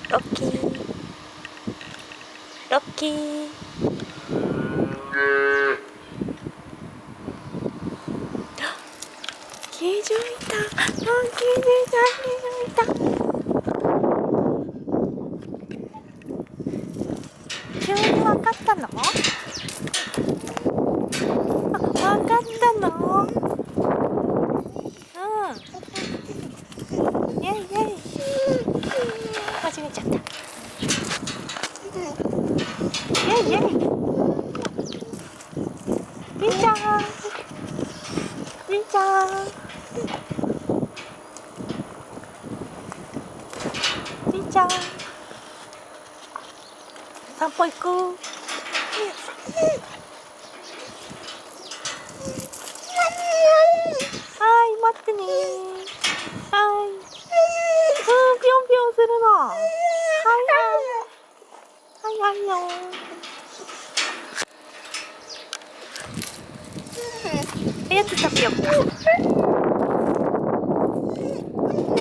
ロッキー、ロッキー。気づいた。ロッキーじいちゃん気づいた。急に分かったの？分かったの？イェイイェイ。間違えちゃった。イェイイェイ。じいちゃん。じいちゃん。じいちゃん。散歩行く。はい、待ってね。はい。ぴょんぴょんするの。はいはいよ。おやつ食べようか。